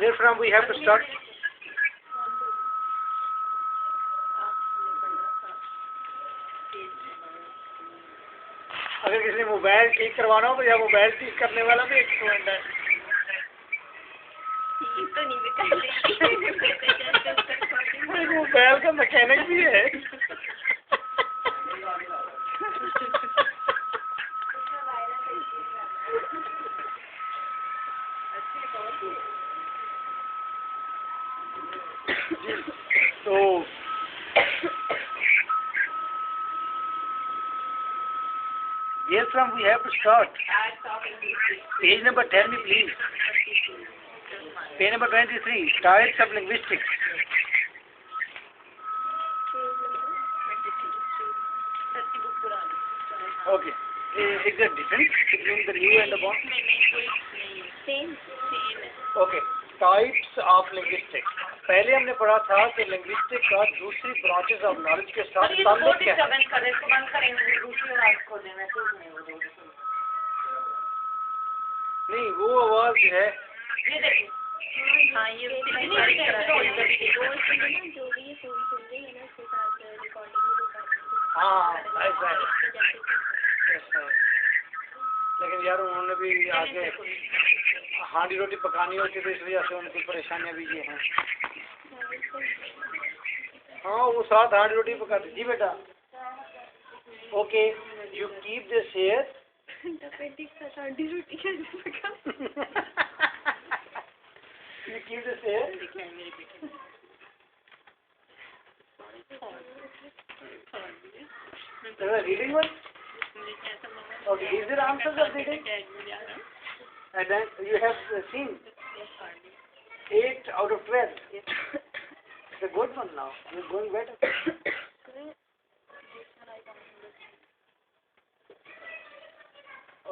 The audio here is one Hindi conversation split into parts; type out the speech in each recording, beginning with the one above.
Therefrom we have to start. अगर किसी ने मोबाइल ठीक करवाना हो तो या मोबाइल ठीक करने वाला भी एक स्टूडेंट है। तो नहीं मोबाइल का मैकेनिक भी है। तो Therefrom we have to start. Page number 10 please. Page number 23. Types of linguistics. Okay. Is there difference between the new and the old? Same. Okay. Types of linguistics. पहले हमने पढ़ा था कि लिंग्विस्टिक का दूसरी ब्रांचेस ऑफ नॉलेज के साथ ताल्लुक क्या है। नहीं, वो आवाज जो है ये देखिए। हाँ, ये जो भी ये फोन सुन रहे हैं ना उसके साथ रिकॉर्डिंग भी होता है। हाँ ऐसा है। लेकिन यार उन्होंने भी आगे हांडी रोटी पकानी होती है तो इस वजह से उनकी परेशानियां भी ये हैं। हाँ वो साथ हांडी रोटी पकाती। जी बेटा। Okay you keep this here. हांडी रोटी कैसे पका? You keep this here. Is it reading one? Okay, is there answers of reading? And then you have seen 8 out of 12. It's a good one now. You're going better.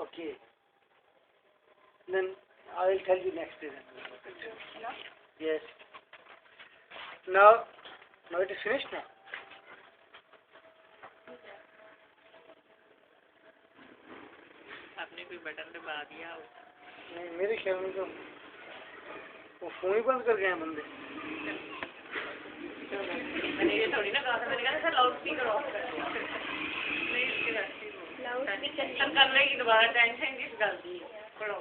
Okay. Then I will tell you next day. Yes. Now it is finished now. आपने कोई बटन दबा दिया? नहीं मेरे ख्याल में तो वो फोन ही बंद कर गए हैं बंदे। मैंने ये थोड़ी ना कहा था, मैंने कहा सर लाउड स्पीकर ऑफ कर दो। लाउड स्पीकर करने की दोबारा टेंशन किस गल दी पढ़ो।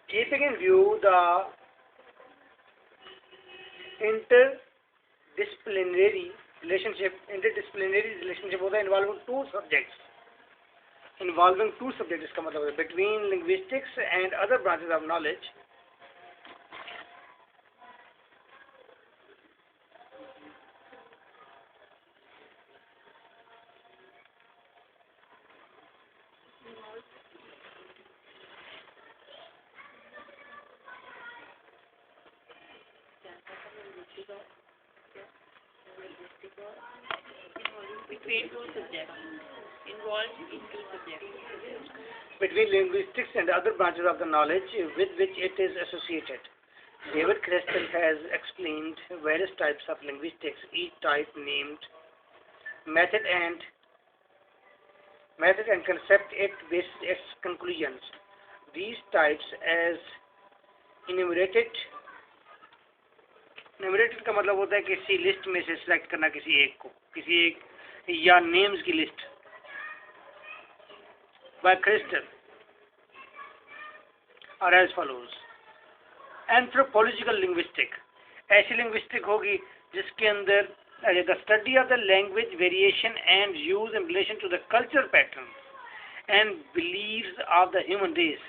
Keeping in view the interdisciplinary relationship होता है involving two subjects इसका मतलब है between linguistics and other branches of knowledge. Between linguistics and other branches of the knowledge with which it is associated. David Crystal has explained various types of linguistics, each type named method and concept it based its conclusions. These types as enumerated का मतलब होता है किसी लिस्ट में से सिलेक्ट करना किसी एक या नेम्स की list. by Crystal are as follows. Anthropological linguistic ऐसी लिंग्विस्टिक होगी जिसके अंदर the study of the language variation and use in relation to the cultural patterns and beliefs of the human race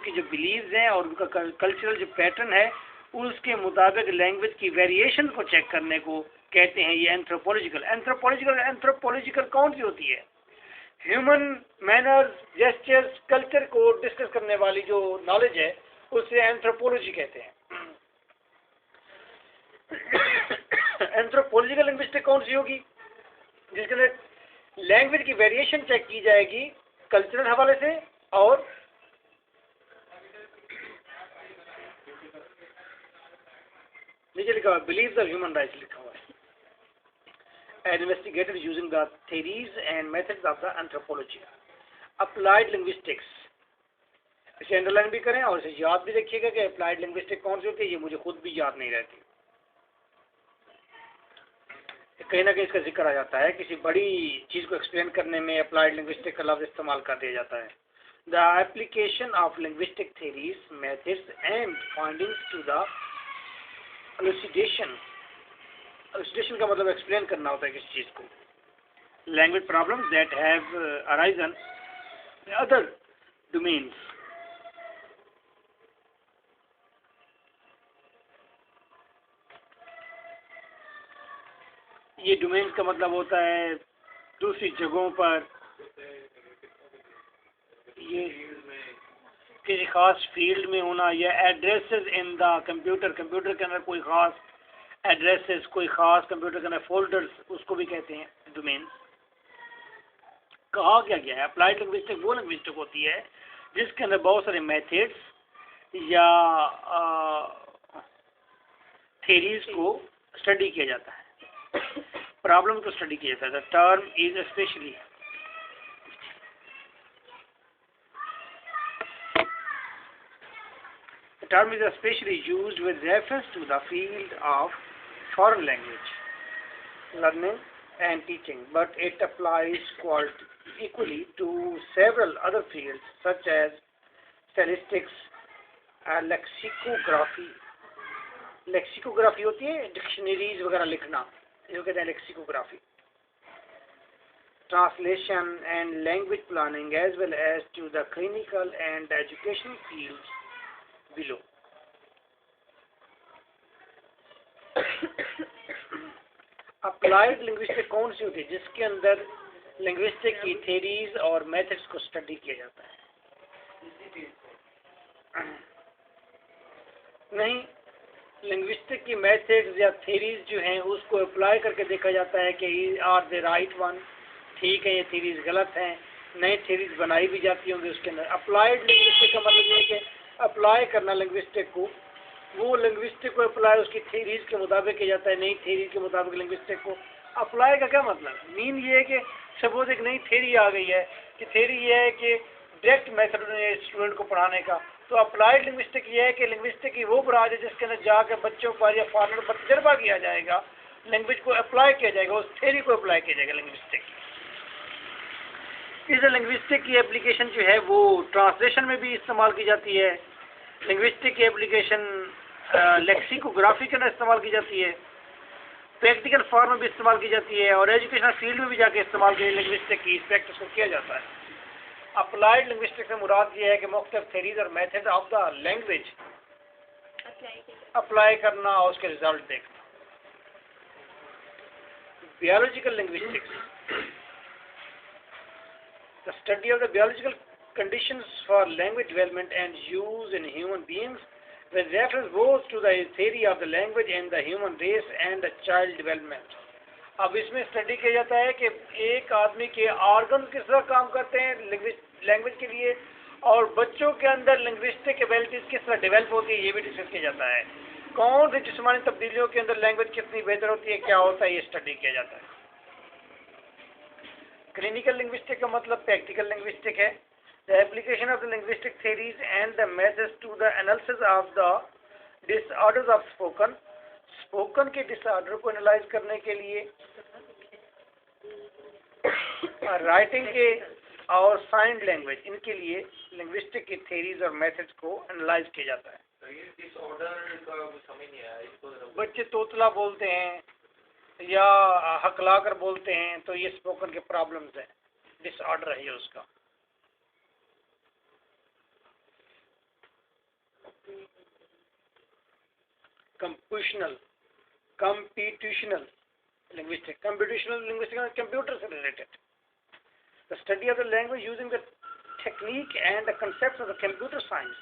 की जो beliefs हैं और उनका cultural जो pattern है उसके मुताबिक लैंग्वेज की वेरिएशन को चेक करने को कहते हैं ये एंथ्रोपोलॉजिकल कौन सी होती है? ह्यूमन मैनर्स, जेस्चर्स, कल्चर को डिस्कस करने वाली जो नॉलेज है उसे एंथ्रोपोलॉजी कहते हैं। एंथ्रोपोलॉजिकल लिंग्विस्टिक कौन सी होगी? जिसके अंदर लैंग्वेज की वेरिएशन चेक की जाएगी कल्चरल हवाले से, और नीचे लिखा हुआ बिलीव्स ऑफ ह्यूमन राइट्स लिखा हुआ है, and investigated using the theories and methods of the anthropology. Applied linguistics, इसे अंडरलाइन भी करें और इसे याद भी रखिएगा कि अप्लाइड लिंग्विस्टिक कौन सी होती है, ये मुझे खुद भी याद नहीं रहती। कहीं ना कहीं इसका जिक्र आ जाता है, किसी बड़ी चीज़ को एक्सप्लेन करने में अप्लाइड लिंग्विस्टिक का लफ्ज़ इस्तेमाल कर दिया जाता है। The application of linguistic theories methods and findings to the elucidation. Elucidation का मतलब एक्सप्लेन करना होता है किसी चीज़ को। Language problems that have arisen in other domains. ये डोमेन्स का मतलब होता है दूसरी जगहों पर, ये किसी खास फील्ड में होना, या addresses in the computer, computer के अंदर कोई खास एड्रेसेस, कोई खास कंप्यूटर के अंदर फोल्डर्स, उसको भी कहते हैं डोमेन्स। कहा क्या गया है, अप्लाइड लिंग्विस्टिक वो लिंग्विस्टिक होती है जिसके अंदर बहुत सारे मेथड्स या थ्योरीज को स्टडी किया जाता है, प्रॉब्लम को स्टडी किया जाता है। The term is specially term is especially used with reference to the field of foreign language learning and teaching, but it applies equally to several other fields such as statistics, lexicography. Lexicography होती है डिक्शनरीज वगैरह लिखना, इसको कहते हैं lexicography. Translation and language planning, as well as to the clinical and educational fields below. Applied linguistic कौन सी होती है? जिसके अंदर लिंग्विस्टिक की थ्योरीज और मेथड्स को स्टडी किया जाता है। नहीं, लिंग्विस्टिक की मेथड्स या थ्योरीज जो हैं उसको अप्लाई करके देखा जाता है कि आर दे राइट वन, ठीक है ये थ्योरीज गलत हैं, नई थ्योरीज बनाई भी जाती होंगी उसके अंदर। अप्लाइड लिंग्विस्टिक का मतलब ये है कि अप्लाई करना लिंग्विस्टिक को, वो लिंग्विस्टिक को अप्लाई उसकी थ्योरीज के मुताबिक किया जाता है, नई थ्योरी के मुताबिक लिंग्विस्टिक को अप्लाई का क्या मतलब? मीन ये है कि सपोज एक नई थ्योरी आ गई है कि थ्योरी ये है कि डायरेक्ट मेथड है स्टूडेंट को पढ़ाने का, तो अप्लाइड लिंग्विस्टिक ये है कि लिंग्विस्टिक की वो ब्रांच है जिसके अंदर जाकर बच्चों पर या फॉरनर पर तजर्बा किया जाएगा, लैंग्वेज को अप्लाई किया जाएगा, उस थ्योरी को अप्लाई किया जाएगा लिंग्विस्टिक। इस लिंग्विस्टिक की एप्लीकेशन जो है वो ट्रांसलेशन में भी इस्तेमाल की जाती है, लिंग्विस्टिक की एप्लीकेशन लेक्सिकोग्राफी के अंदर इस्तेमाल की जाती है, प्रैक्टिकल फॉर्म में भी इस्तेमाल की जाती है, और एजुकेशनल फील्ड में भी जाके इस्तेमाल की लिंग्विस्टिक की प्रैक्टिस को किया जाता है। अप्लाइड लिंग्विस्टिक से मुराद ये है कि मुख्तलिफ थ्योरीज और method of the language apply करना और उसके रिजल्ट देखना। Biological linguistics, the study of the biological conditions for language development and use in human beings with reference both to the theory of the language and the human race and the child development. अब इसमें स्टडी किया जाता है कि एक आदमी के ऑर्गन किस तरह काम करते हैं लैंग्वेज के लिए, और बच्चों के अंदर लिंग्विस्टिक एबिलिटीज किस तरह डेवलप होती है ये भी डिस्कस किया जाता है। कौन सी जिस्मानी तब्दीलियों के अंदर लैंग्वेज कितनी बेहतर होती है, क्या होता है, ये स्टडी किया जाता है। क्लिनिकल लिंग्विस्टिक का मतलब प्रैक्टिकल लिंग्विस्टिक है। The application of the linguistic theories and the methods to the analysis of the disorders of spoken के disorder को एनालाइज करने के लिए, राइटिंग के और साइन लैंग्वेज, इनके लिए लिंग्विस्टिक की थ्योरीज और मेथड्स को एनालाइज किया जाता है। बच्चे तोतला बोलते हैं या हकलाकर बोलते हैं तो ये स्पोकन के प्रॉब्लम्स हैं, डिसऑर्डर है ये उसका। computational linguistics are computer से related. The study of the language using the technique and the concepts of the computer science,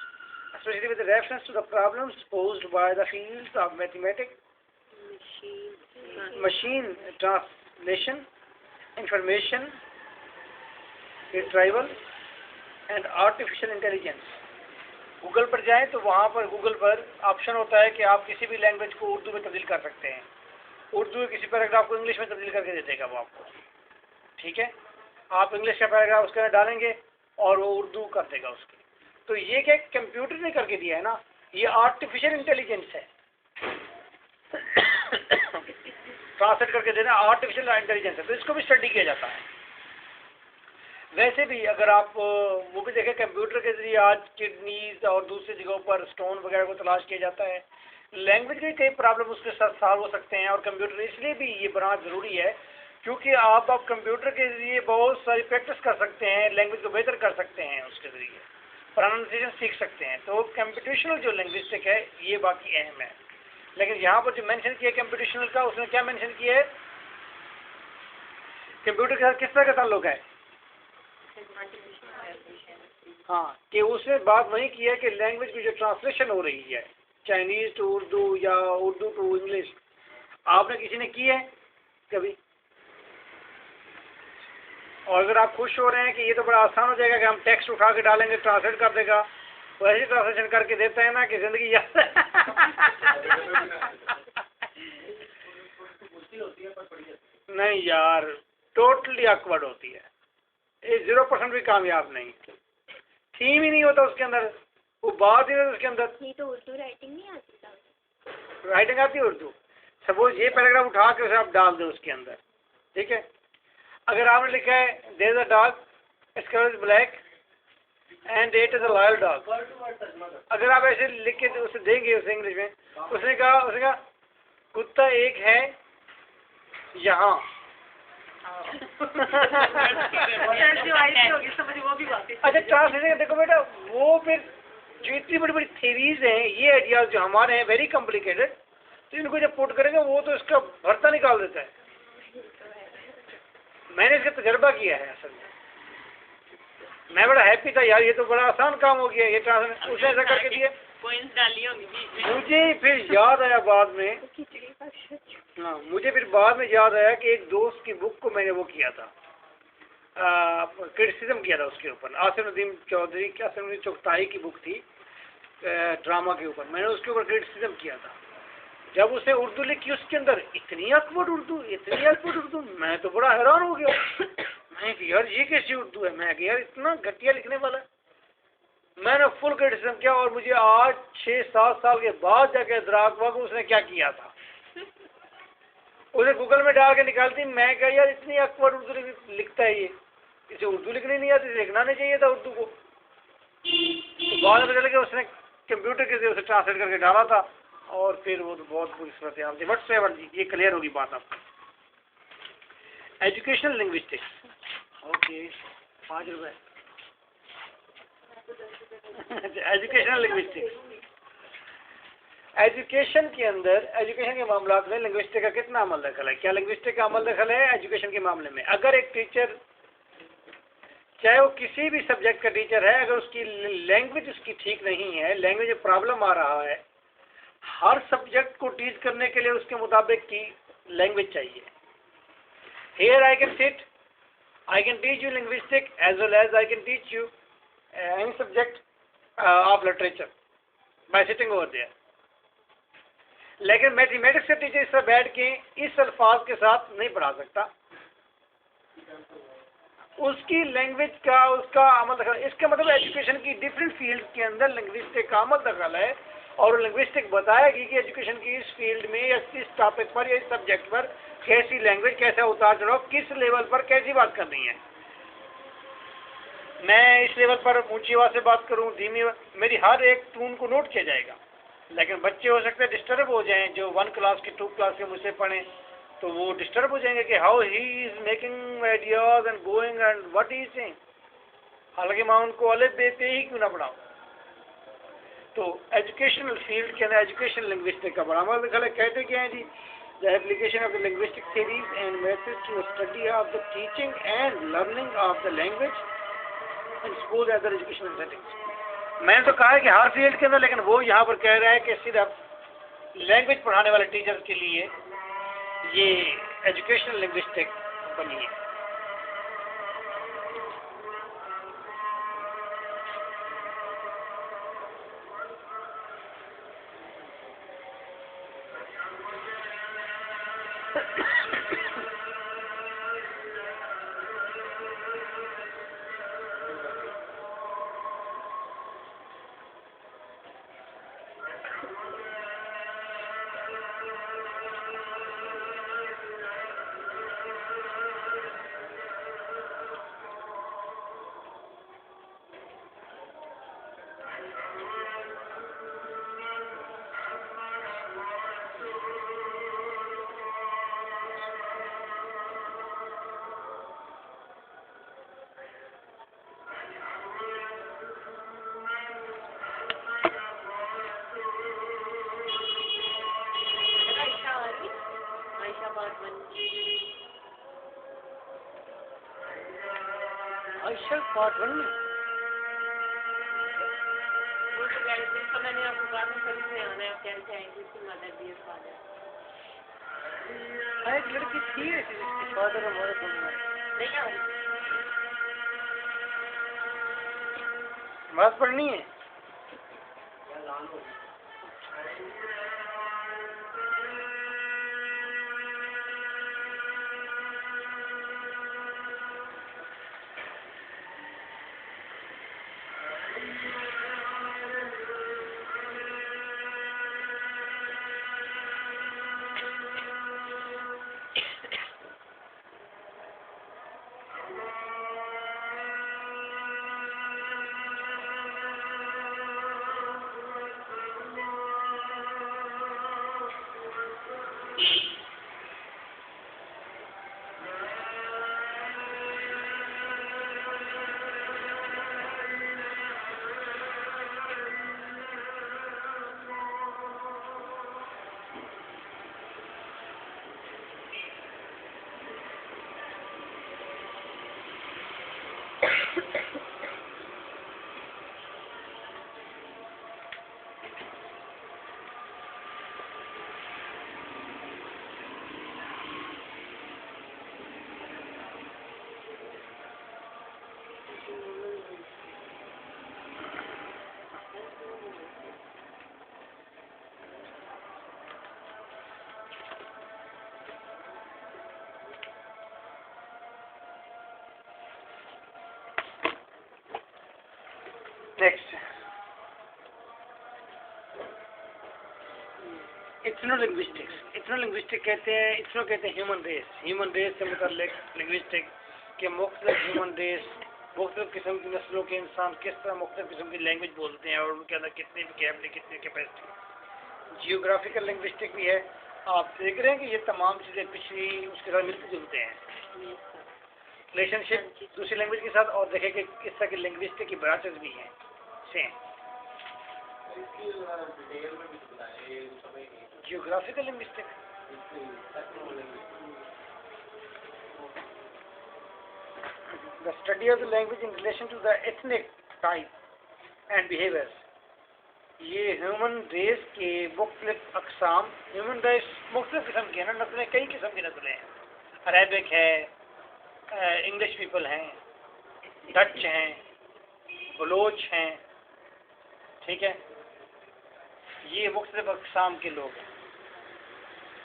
especially with reference to the problems posed by the fields of mathematics, machine translation, information retrieval and artificial intelligence. Google पर जाएं तो वहाँ पर गूगल पर ऑप्शन होता है कि आप किसी भी लैंग्वेज को उर्दू में तब्दील कर सकते हैं। उर्दू के किसी पैराग्राफ को इंग्लिश में तब्दील करके दे देगा वो आपको, ठीक है। आप इंग्लिश का पैराग्राफ उसके अंदर डालेंगे और वो उर्दू कर देगा उसकी। तो ये क्या कंप्यूटर ने करके दिया है ना, ये आर्टिफिशियल इंटेलिजेंस है। ट्रांसलेट करके देना आर्टिफिशियल इंटेलिजेंस है, तो इसको भी स्टडी किया जाता है। वैसे भी अगर आप वो भी देखें, कंप्यूटर के जरिए आज किडनीज और दूसरी जगहों पर स्टोन वगैरह को तलाश किया जाता है। लैंग्वेज के कई प्रॉब्लम उसके साथ सॉल्व हो सकते हैं, और कंप्यूटर इसलिए भी ये बनाना ज़रूरी है क्योंकि आप कंप्यूटर के जरिए बहुत सारी प्रैक्टिस कर सकते हैं, लैंग्वेज को बेहतर कर सकते हैं, उसके ज़रिए प्रोनाउंसिएशन सीख सकते हैं। तो कंप्यूटेशनल जो लैंग्विस्टिक है ये बाकी अहम है। लेकिन यहाँ पर जो मेंशन किया कंप्यूटेशनल का, उसने क्या मेंशन किया है, कंप्यूटर के साथ किस तरह का ताल्लुक है। हाँ, कि उसने बात वही की है कि लैंग्वेज की जो ट्रांसलेशन हो रही है चाइनीज़ टू उर्दू या उर्दू टू इंग्लिश, आपने किसी ने की है कभी? और अगर आप खुश हो रहे हैं कि ये तो बड़ा आसान हो जाएगा कि हम टेक्स्ट उठा के डालेंगे ट्रांसलेट कर देगा, वो ऐसी ट्रांसलेशन करके देता है ना कि ज़िंदगी याद नहीं यार, टोटली ऑकवर्ड होती है, ये 0% भी कामयाब नहीं, थीम ही नहीं होता उसके अंदर, वो बात ही नहीं उसके अंदर। ये तो उर्दू राइटिंग नहीं आती था। राइटिंग आती है उर्दू, सपोज ये पैराग्राफ उठा के उसे आप डाल दो उसके अंदर, ठीक है। अगर आपने लिखा है there is a dog, its colour is black and it is a loyal dog, अगर आप ऐसे लिख के उसे देंगे उसे इंग्लिश में, उसने कहा कुत्ता एक है यहाँ। अच्छा ट्रांसलेशन देखो बेटा, वो फिर जो इतनी बड़ी बड़ी थेरीज हैं, ये आइडियाज जो हमारे हैं वेरी कॉम्प्लिकेटेड, तो इनको जब पुट करेंगे वो तो इसका भरता निकाल देता है। मैंने इसका तजर्बा किया है असल में, मैं बड़ा हैप्पी था यार, ये तो बड़ा आसान काम हो गया ये ट्रांसलेशन, उसने ऐसा करके दिया। मुझे फिर याद आया बाद में, हाँ मुझे फिर बाद में याद आया कि एक दोस्त की बुक को मैंने वो किया था, क्रिटिसिज्म किया था उसके ऊपर। आसिम चौधरी चुगताई की बुक थी ड्रामा के ऊपर, मैंने उसके ऊपर क्रिटिसिज्म किया था। जब उसे उर्दू लिखी उसके अंदर इतनी अकवर्ड उर्दू, मैं तो बड़ा हैरान हो गया। मैं कि यार ये कैसी उर्दू है, मैं कि यार इतना घटिया लिखने वाला। मैंने फुल क्रिटिसिज्म किया और मुझे आज 6-7 साल के बाद जाके इदराक हुआ कि उसने क्या किया था। उसे गूगल में डाल के निकालती, मैं कहा यार इतनी अकवर्ड उर्दू लिखता है ये, इसे उर्दू लिखनी नहीं आती, लिखना नहीं चाहिए था उर्दू को। तो बाद में पता लगा उसने कंप्यूटर के जरिए उसे ट्रांसलेट करके डाला था, और फिर वो तो बहुत बुरी सूरत हाल थी। बट ये क्लियर होगी बात आपको। एजुकेशनल लिंग्विस्टिक्स, ओके 5 रुपये। एजुकेशनल लिंग्विस्टिक्स, एजुकेशन के अंदर, एजुकेशन के मामला में लिंग्विस्टिक का कितना अमल दखल है? क्या लिंग्विस्टिक का अमल दखल है एजुकेशन के मामले में? अगर एक टीचर, चाहे वो किसी भी सब्जेक्ट का टीचर है, अगर उसकी लैंग्वेज उसकी ठीक नहीं है, लैंग्वेज में प्रॉब्लम आ रहा है, हर सब्जेक्ट को टीच करने के लिए उसके मुताबिक की लैंग्वेज चाहिए। Here I can sit, I can teach you linguistic as well as I can teach you any subject of literature by sitting over there. लेकिन मैथमेटिक्स का टीचर इस तरह बैठ के इस अल्फाज के साथ नहीं पढ़ा सकता, उसकी लैंग्वेज का उसका अमल दखल। इसका मतलब एजुकेशन की डिफरेंट फील्ड के अंदर लिंग्विस्टिक का अमल दखल है, और लिंग्विस्टिक बताएगी कि एजुकेशन की इस फील्ड में या इस टॉपिक पर या इस सब्जेक्ट पर कैसी लैंग्वेज, कैसा उतार चढ़ाव, किस लेवल पर कैसी बात करनी है। मैं इस लेवल पर ऊंची आवाज से बात करूं, धीमी, मेरी हर एक टून को नोट किया जाएगा। लेकिन बच्चे हो सकते हैं डिस्टर्ब हो जाएं, जो 1 क्लास के 2 क्लास के मुझसे पढ़ें, तो वो डिस्टर्ब हो जाएंगे कि how he is making ideas and going and what he is saying, हालांकि मैं उनको अलग बे पे ही क्यों ना पढ़ाऊं। तो एजुकेशनल फील्ड के अंदर एजुकेशन लिंग्विस्टिक का बड़ा अमल दखल है। कहते क्या है जी, the application of the linguistic theories and methods to study of the teaching and learning of the language in school and other educational settings. मैंने तो कहा है कि हर फील्ड के अंदर, लेकिन वो यहाँ पर कह रहा है कि सिर्फ लैंग्वेज पढ़ाने वाले टीचर के लिए ये एजुकेशनल लिंग्विस्टिक बनी है। आयशा पार्ट 1 आयशा पार्ट 1 में वो तो कहते हैं, मैंने आपको कहा था फिल्म में आना है, कहते हैं कि मदर भी फादर एक लड़की थी ऐसी जिसके फादर हमारे फिल्म में नहीं आ रही। बात पढ़नी है। नेक्स्ट इथनोलिंग्विस्टिक्स। इथनोलिंग्विस्टिक कहते हैं, इथनो कहते हैं ह्यूमन रेस। ह्यूमन रेस से मुतल्लिक लिंग्विस्टिक के मुख्तलिफ ह्यूमन रेस, मुख्तलिफ किस्म की नस्लों के इंसान किस तरह मुख्तलिफ किस्म की लैंग्वेज बोलते हैं और उनके अंदर कितनी वोकैबुलरी, कितनी कैपेसिटी। जियोग्राफिकल लिंग्विस्टिक भी है। आप देख रहे हैं कि ये तमाम चीज़ें पिछली उसके साथ मिलते जुलते हैं, रिलेशनशिप दूसरी लैंग्वेज के साथ, और देखें कि इस तरह की लिंग्विस्टिक की ब्रांचेस भी हैं same. Geographical linguistic the study of the language in relation to the ethnic type and behaviors। ये ह्यूमन रेस के मुख्तलिफ अकसाम, ह्यूमन रेस मुख्तलिफ किस्म की है ना, नस्लें कई किस्म की नस्लें हैं। अरेबिक है, इंग्लिश पीपल हैं, डच हैं, बलोच हैं, ठीक है, ये मुख्तलिफ अकसाम के लोग हैं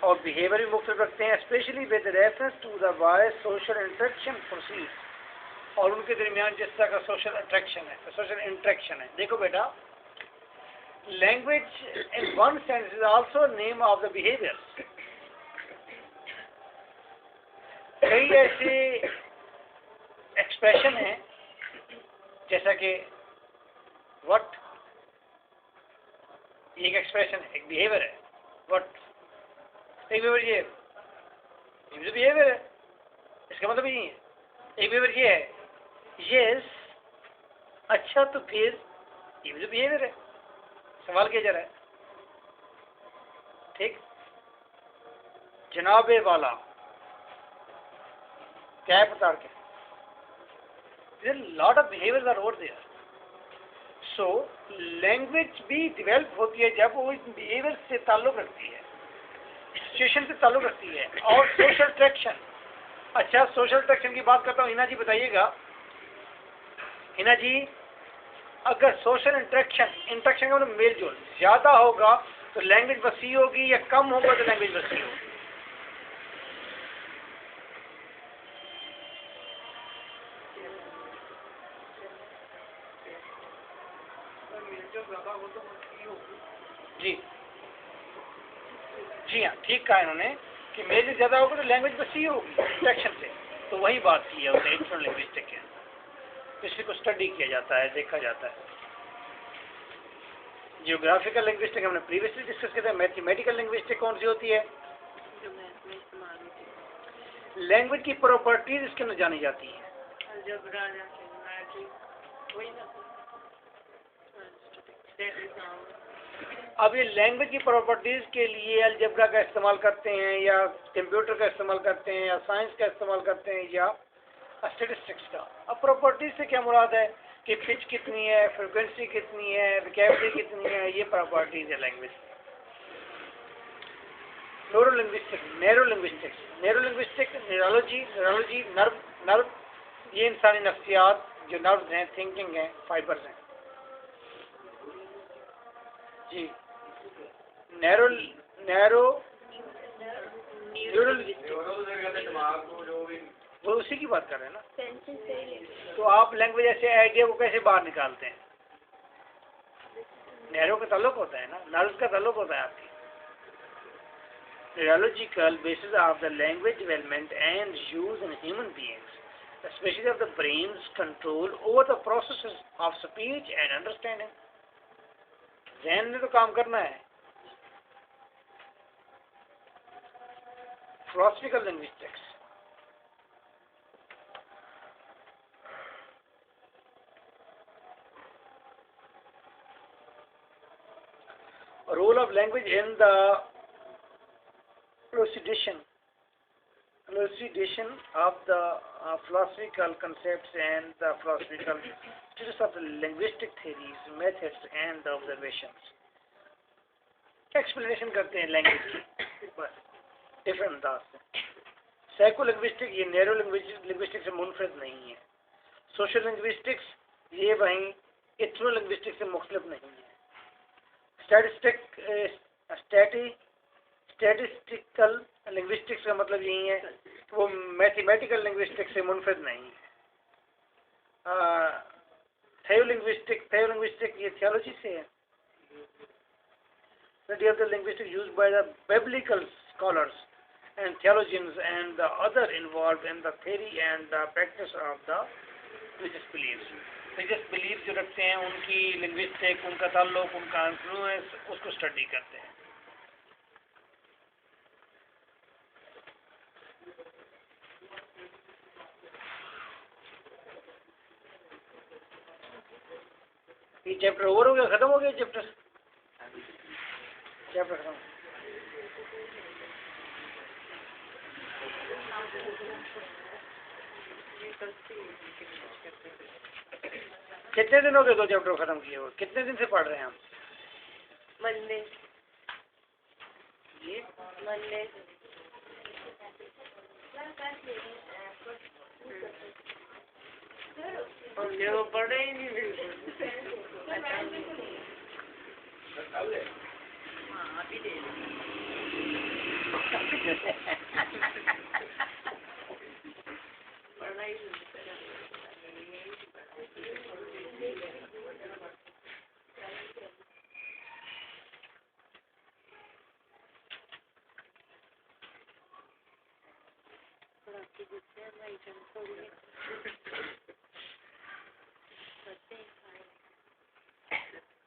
और बिहेवियर भी मुख्तलिफ रखते हैं, specially with reference to the way social interaction proceeds, और उनके दरमियान जिस तरह का सोशल अट्रैक्शन है, सोशल इंटरेक्शन है। देखो बेटा, language in one sense is also name of the behaviour. कई ऐसे एक्सप्रेशन हैं जैसा कि व्हाट, एक एक्सप्रेशन है, एक बिहेवियर है। व्हाट एक बिहेवियर ये भी बिहेवियर है, इसका मतलब ये है। एक बिहेवियर ये है, यस, अच्छा तो फिर ये भी बिहेवियर है। सवाल किया जा रहा है, ठीक, जनाबे वाला कैप उतार के, lot of behaviours are over there. So language भी डेवलप होती है जब वो इन बिहेवियर से ताल्लुक रखती है। सिचुएशन से ताल्लुक रखती है। और सोशल ट्रैक्शन, अच्छा सोशल ट्रैक्शन की बात करता हूँ, हिना जी बताइएगा। हिना जी, अगर सोशल इंटरेक्शन का मतलब मेल जोल ज़्यादा होगा तो लैंग्वेज वसी होगी, या कम होगा तो लैंग्वेज वसी होगी? जी जी हाँ, ठीक कहा इन्होंने कि मेल जोल ज़्यादा होगा तो लैंग्वेज वसी होगी इंटरेक्शन से। तो वही बात की है उसने इंटरनल लिंग्विस्टिक के, इसी को स्टडी किया जाता है, देखा जाता है। जियोग्राफिकल लिंग्विस्टिक हमने प्रीवियसली डिस्कस किया था। मैथमेटिकल लिंग्विस्टिक कौन सी होती है? जो मैथ में इस्तेमाल होती है। लैंग्वेज की प्रॉपर्टीज इसके अंदर जानी जाती हैं। अलजेब्रा मैट्रिक वही ना। अब ये लैंग्वेज की प्रॉपर्टीज के लिए अलजेब्रा का इस्तेमाल करते हैं, या कंप्यूटर का इस्तेमाल करते हैं, या साइंस का इस्तेमाल करते हैं, या स्टैटिस्टिक्स का। अब प्रॉपर्टीज से क्या मुराद है कि पिच कितनी है, फ्रिक्वेंसी कितनी है, वोकैबुलरी कितनी है, ये प्रॉपर्टीज है language. Narrow linguistic neurology nerve, ये इंसानी नफ्सियात, जो नर्व्स हैं, थिंकिंग है, फाइबर्स हैं। जी नैरो वो उसी की बात कर रहे हैं ना। सेंसेस से ही लेते तो आप लैंग्वेज ऐसे आइडिया को कैसे बाहर निकालते हैं? नैरो का ताल्लुक होता है ना, नर्व्स का ताल्लुक होता है आपकी। Neurological basis of the language development and use in human beings, especially of the brain's control over the processes of speech and understanding. ज़हन ने तो काम करना है। Philosophical linguistics, role of language in the elucidation of the philosophical concepts and the philosophical studies of the linguistic theories, methods and the observations. Explanation करते हैं लैंग्वेज की बस डिफरेंट अंदाज से। साइको लिंग्विस्टिक ये नैरो लिंग्विस्टिक से मुनफरद नहीं है। सोशल लिंग्विस्टिक्स ये वहीं इथनो लिंग्विस्टिक से मुख्तलिफ नहीं है। स्टैटिस्टिकल लिंग्विस्टिक्स का मतलब यही है कि वो मैथमेटिकल लिंग्विस्टिक से मुनफरद नहीं है। थियोलिंग्विस्टिक ये थियोलॉजी से है। Study of the linguistics used by the biblical scholars and theologians and the other involved in the theory and the practice of the religious beliefs. Religious beliefs जो रखते हैं उनकी linguistic, उनका ताल्लुक, उनका influence, उसको स्टडी करते हैं। ये चैप्टर ओवर हो गया, खत्म हो गया चैप्टर खत्म। कितने दिन हो गए दो चैप्टर खत्म किए हुए? कितने दिन से पढ़ रहे हैं हम? मंडे जी मंडे हमने वो पढ़े ही नहीं बिल्कुल। हाँ अभी दे पढ़ना ही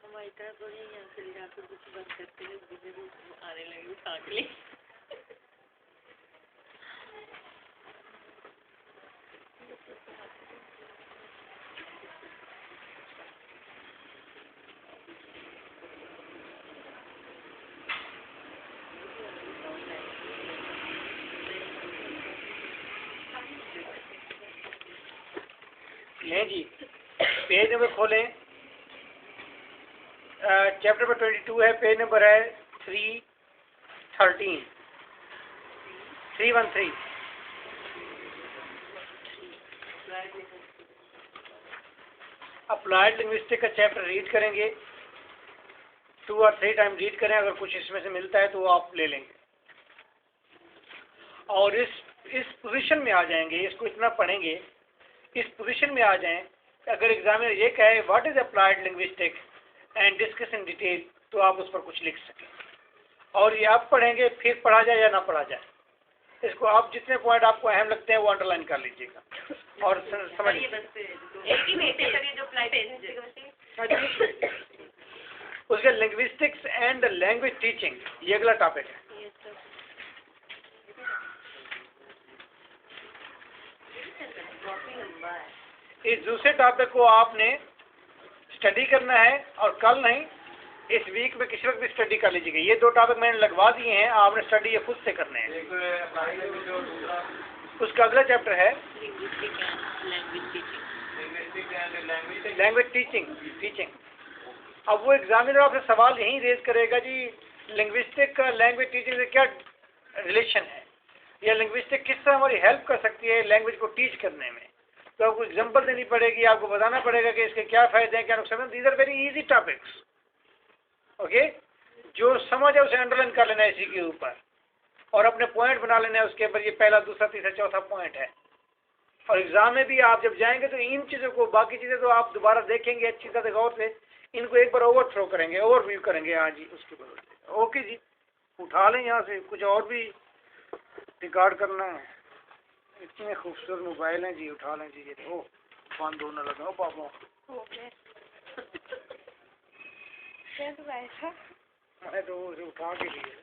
हमारी तरफ थोड़ी यहाँ से जाकर कुछ बंद करते हैं, आने लगे उठा के लिए। ले जी पेज नंबर खोलें। चैप्टर नंबर 22 है, पेज नंबर है 313। 313। अप्लाइड लिंग्विस्टिक का चैप्टर रीड करेंगे, 2 और 3 टाइम रीड करें, अगर कुछ इसमें से मिलता है तो वो आप ले लेंगे और इस पोजीशन में आ जाएंगे, इसको इतना पढ़ेंगे, इस पोजीशन में आ जाएं, अगर एग्जामिनर ये कहे what is applied linguistic and discuss in detail, तो आप उस पर कुछ लिख सकें। और ये आप पढ़ेंगे, फिर पढ़ा जाए या ना पढ़ा जाए, इसको आप जितने पॉइंट आपको अहम लगते हैं वो अंडरलाइन कर लीजिएगा और समझिए। उसके लिंग्विस्टिक्स एंड लैंग्वेज टीचिंग, ये अगला टॉपिक है। इस दूसरे टॉपिक को आपने स्टडी करना है और कल नहीं, इस वीक में किसी वक्त भी स्टडी कर लीजिएगा। ये 2 टॉपिक मैंने लगवा दिए हैं, आपने स्टडी ये खुद से करने हैं। उसका अगला चैप्टर है लैंग्वेज टीचिंग। अब वो एग्जामिनर आपसे सवाल यही रेज करेगा जी लिंग्विस्टिक का लैंग्वेज टीचिंग से क्या रिलेशन है, या लिंग्विस्टिक किस तरह हमारी हेल्प कर सकती है लैंग्वेज को टीच करने में। तो आपको एग्जाम्पल देनी पड़ेगी, आपको बताना पड़ेगा कि इसके क्या फ़ायदे हैं, क्या नुकसान। These are very easy topics, okay. जो समझ है उसे अंडरलाइन कर लेना है इसी के ऊपर और अपने पॉइंट बना लेना है उसके ऊपर। ये पहला, दूसरा, तीसरा, चौथा पॉइंट है। और एग्जाम में भी आप जब जाएंगे तो इन चीज़ों को, बाकी चीज़ें तो आप दोबारा देखेंगे अच्छी तरह गौर से, इनको एक बार ओवरथ्रो करेंगे, ओवरव्यू करेंगे। हाँ जी, उसके बाद ओके जी, उठा लें यहाँ से, कुछ और भी रिकॉर्ड करना है। इतने खूबसूरत मोबाइल हैं जी, उठा लें जी। ये ओ बंद होने लगा हो पापा, मैं तो उसे उठा के लिए